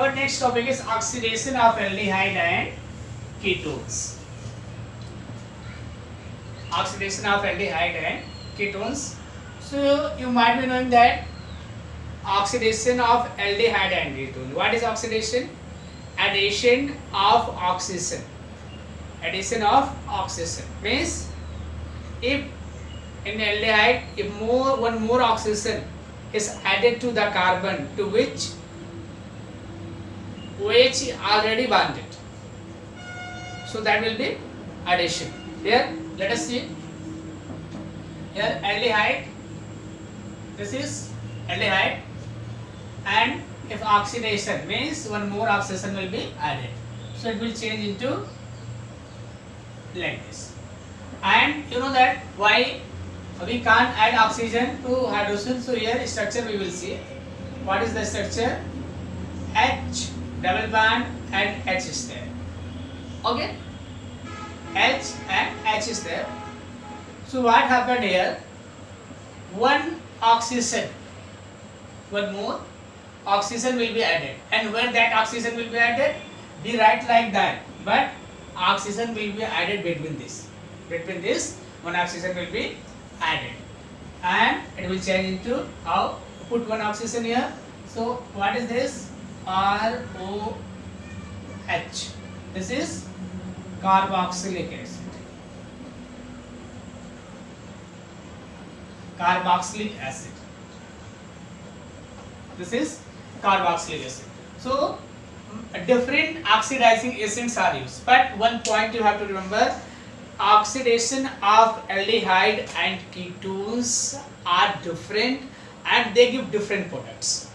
our next topic is oxidation of aldehyde and ketones. Oxidation of aldehyde and ketones. So you might be knowing that oxidation of aldehyde and ketone. What is oxidation? Addition of oxygen. Addition of oxygen means if in aldehyde, if one more oxygen is added to the carbon to which OH already bonded, so that will be addition. Here let us see. Here aldehyde, this is aldehyde, and if oxidation means one more oxygen will be added, so it will change into like this. And you know that why we can't add oxygen to hydrogen, so here structure we will see. What is the structure? H double bond and H is there. Okay, H and H is there. So what happened here? One oxygen, one more oxygen will be added, and where that oxygen will be added, we write like that, but oxygen will be added between this one oxygen will be added, and it will change into how put one oxygen here. So what is this? ROH. This is carboxylic acid. Carboxylic acid. This is carboxylic acid. So different oxidizing agents are used, but one point you have to remember: oxidation of aldehyde and ketones are different and they give different products.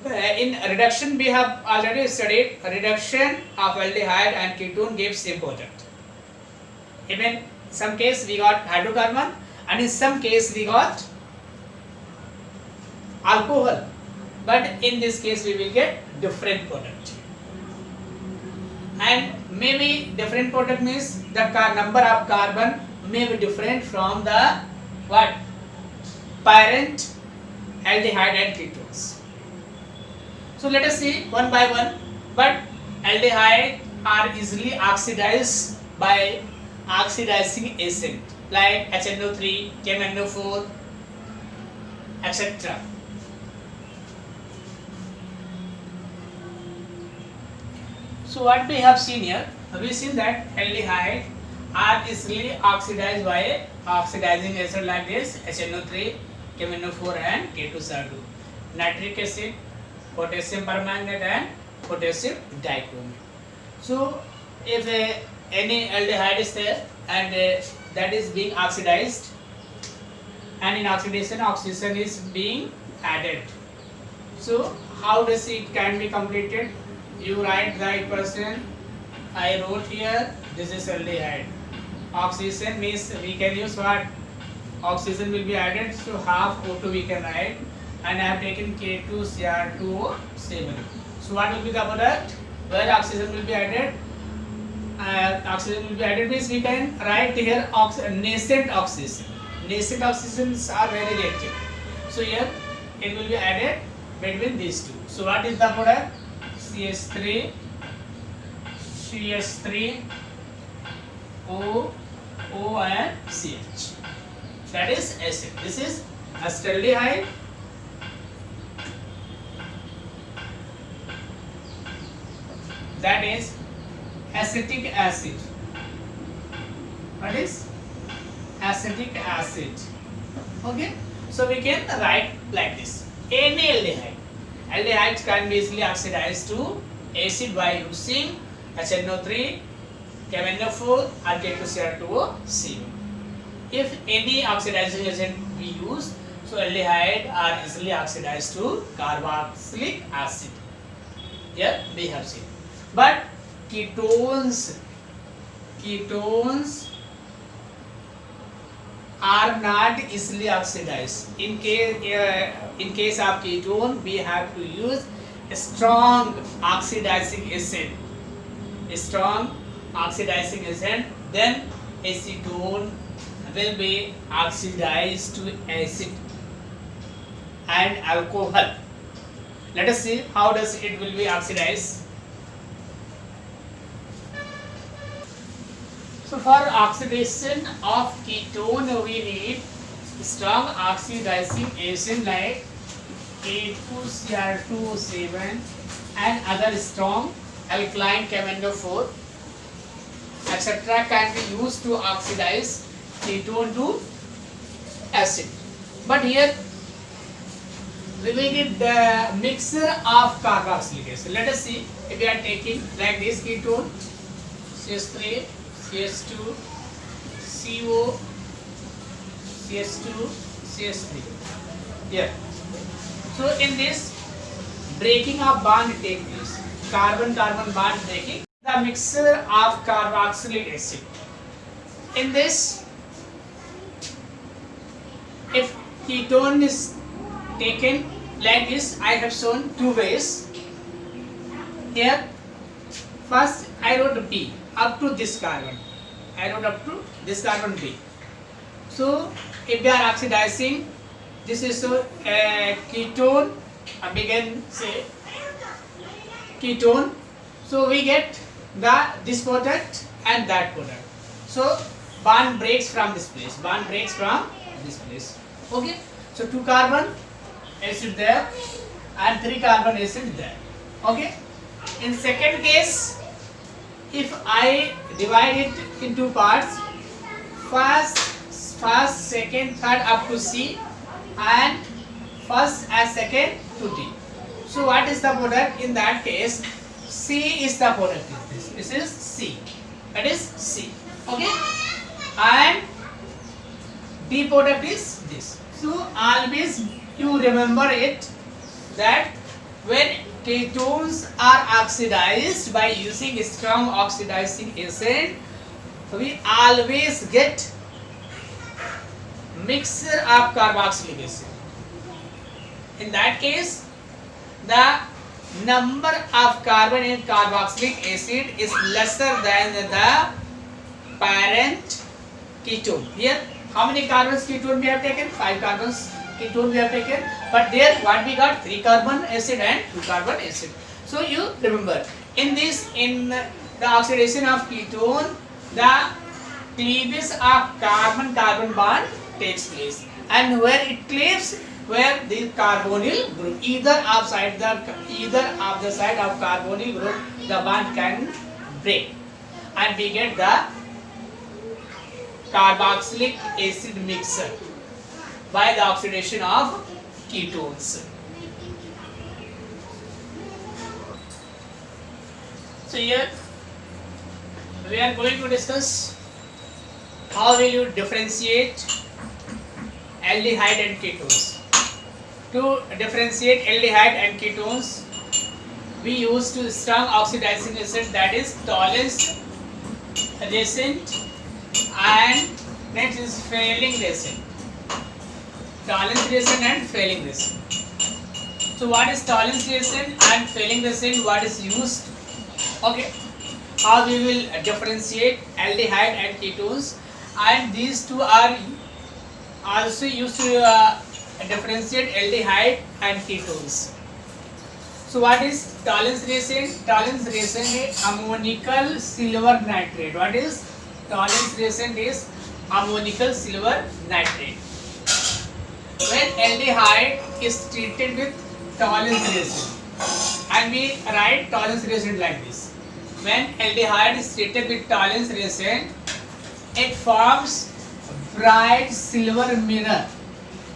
In reduction we have already studied reduction of aldehyde and ketone gives same product. Even some case we got hydrocarbon, and in some case we got alcohol, but in this case we will get different product. And maybe different product means the number of carbon may be different from the what? Parent aldehyde and ketones. So let us see one by one. But aldehyde are easily oxidized by oxidizing agent like HNO3, KMNO4, etc. So what we have seen here, we have seen that aldehyde are easily oxidized by oxidizing acid like this: HNO3, KMNO4 and K2SO2, nitric acid, potassium permanganate and potassium dichromate. So if any aldehyde is there and that is being oxidized, and in oxidation oxygen is being added, so how does it can be completed? You write the equation I wrote here. This is aldehyde. Oxygen means we can use what? Oxygen will be added, so half O2 we can write, and I have taken K2Cr2O7. So what will be the product? Where oxygen will be added? Oxygen will be added means we can write here nascent oxygen. Nascent oxygens are very reactive. So here it will be added between these two. So what is the product? CH3, CH3, O and CH. That is acid. This is acetaldehyde. That is acetic acid. What is acetic acid? Okay. So we can write like this: any aldehyde. Aldehydes can be easily oxidized to acid by using HNO3, KMNO4 or K2Cr2O7. If any oxidizing agent we use, so aldehyde are easily oxidized to carboxylic acid. Here we have seen. But ketones are not easily oxidized. In case of ketone, we have to use a strong oxidizing agent. Then acetone will be oxidized to acid and alcohol. Let us see how does it will be oxidized. So for oxidation of ketone we need strong oxidizing agent like K2Cr2O7 and other strong alkaline KMnO4 etc. can be used to oxidize ketone to acid. But here we will get the mixture of carboxylic acid. Let us see if we are taking like this ketone CH3, CH2, CO, CH2, CH3 here. So in this breaking of bond take place, carbon-carbon bond breaking, the mixture of carboxylic acid. In this, if ketone is taken like this, I have shown two ways. Here, first I wrote B up to this carbon. I wrote up to this carbon B. So if we are oxidizing, this is a ketone. I begin say ketone. So we get this product and that product. So bond breaks from this place. Bond breaks from this place. Okay. So 2 carbon acid there and 3 carbon acid there. Okay. In second case, if I divide it in 2 parts, first, second, third up to C and first and second to D. So what is the product in that case? C is the product. This is C. That is C. Okay. And D product is this. So always you remember it that when ketones are oxidized by using strong oxidizing agent, we always get mixture of carboxylic acid. In that case, the number of carbon in carboxylic acid is lesser than the parent ketone. Here, how many carbons ketone we have taken? 5 carbons ketone we have taken. But there, what we got? 3 carbon acid and 2 carbon acid. So you remember, in the oxidation of ketone, the cleavage of carbon-carbon bond takes place, and where it cleaves, where the carbonyl group, either of the side of carbonyl group, the bond can break, and we get the carboxylic acid mixture by the oxidation of ketones. So here we are going to discuss how will you differentiate aldehyde and ketones. To differentiate aldehyde and ketones, we use to strong oxidizing agent, that is Tollens reagent, and next is Fehling reagent. Tollens reagent and Fehling reagent. So what is Tollens reagent and Fehling reagent? What is used? Okay. How we will differentiate aldehyde and ketones, and these two are also used to differentiate aldehyde and ketones. So what is Tollens reagent? Tollens reagent is ammonical silver nitrate. What is Tollens reagent? Is ammonical silver nitrate. When aldehyde is treated with Tollens reagent, and we write Tollens reagent like this. When aldehyde is treated with Tollens reagent, it forms bright silver mirror.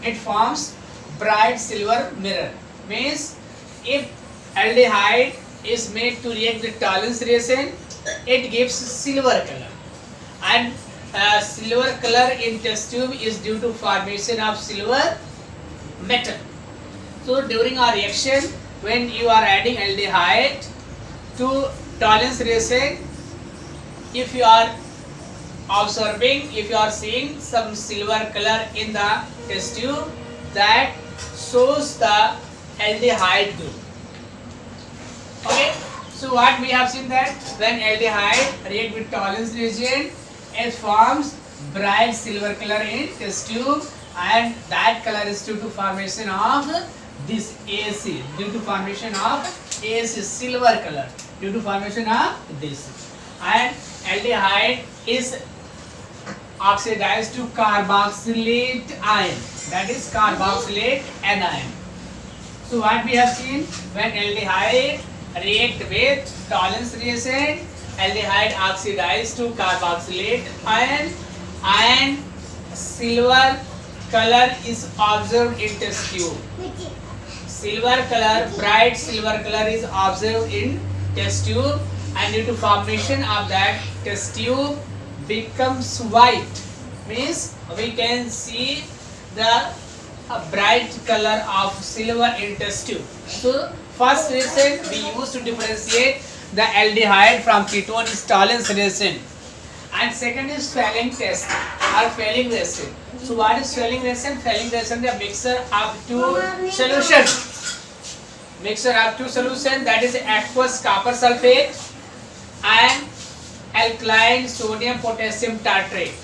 It forms bright silver mirror. Means if aldehyde is made to react with Tollens reagent, it gives silver color, and silver color in test tube is due to formation of silver metal. So during our reaction, when you are adding aldehyde to Tollens reagent, if you are observing, if you are seeing some silver color in the test tube, that shows the aldehyde group. Okay, so what we have seen that when aldehyde react with Tollens reagent, it forms bright silver color in test tube, and that color is due to formation of this AC due to formation of AC silver color due to formation of this, and aldehyde is oxidized to carboxylate ion, that is carboxylate anion. So what we have seen, when aldehyde react with Tollens reagent, aldehyde oxidized to carboxylate ion and silver color is observed in test tube. Silver color, bright silver color is observed in test tube, and due to formation of that test tube becomes white, means we can see the bright color of silver in test tube. So first reason we use to differentiate the aldehyde from ketone is Tollens reagent, and second is Fehling test or Fehling reagent. So what is Fehling reagent? Fehling reagent is a mixture of two solutions. Mixture of two solutions, that is aqueous copper sulfate and alkaline sodium potassium tartrate.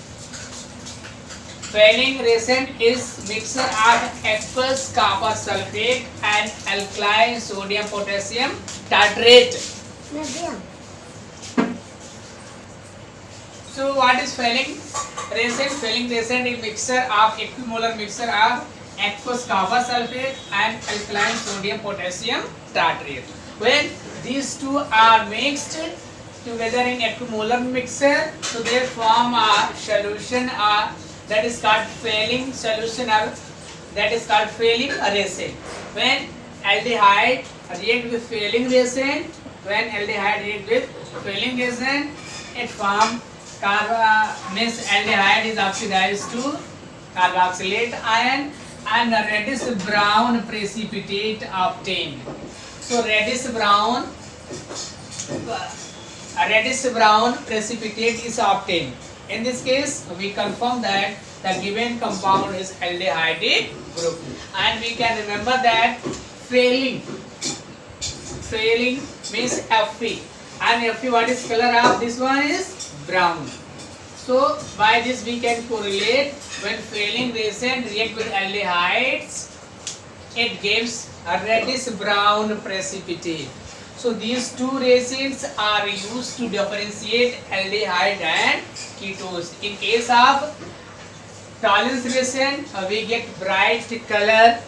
Fehling reagent is mixture of aqueous copper sulfate and alkaline sodium potassium tartrate. So what is Fehling reagent? Fehling reagent is mixture of equimolar mixture of aqueous copper sulfate and alkaline sodium potassium tartrate. When these two are mixed together in equimolar mixture, so they form a solution that is called Fehling solution, or that is called Fehling reagent. When aldehyde react with Fehling reagent, it form means aldehyde is oxidized to carboxylate ion and a reddish brown precipitate obtained. So reddish brown precipitate is obtained. In this case, we confirm that the given compound is aldehyde group, and we can remember that Fehling means Fe, and Fe, what is color of this one is brown. So by this we can correlate, when Fehling reagent react with aldehydes, it gives a reddish brown precipitate. So these two reagents are used to differentiate aldehyde and ketones. In case of Tollens reagent, we get bright color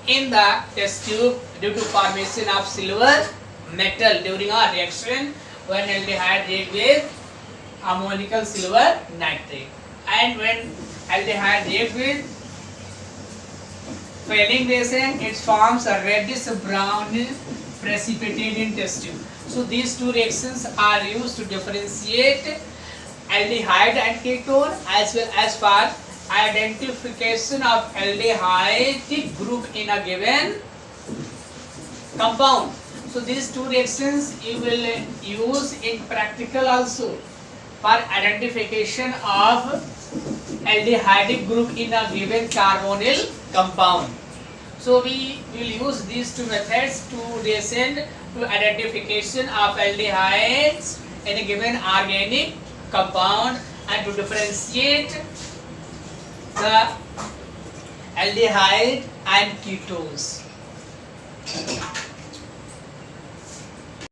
in the test tube due to formation of silver metal during a reaction when aldehyde react with ammonical silver nitrate, and when aldehyde react with Fehling reagent, it forms a reddish brown precipitate in test tube. So these two reactions are used to differentiate aldehyde and ketone, as well as for identification of aldehyde group in a given compound. So these two reactions you will use in practical also for identification of aldehyde group in a given carbonyl compound. So we will use these two methods to reason to identification of aldehydes in a given organic compound and to differentiate the aldehyde and ketones.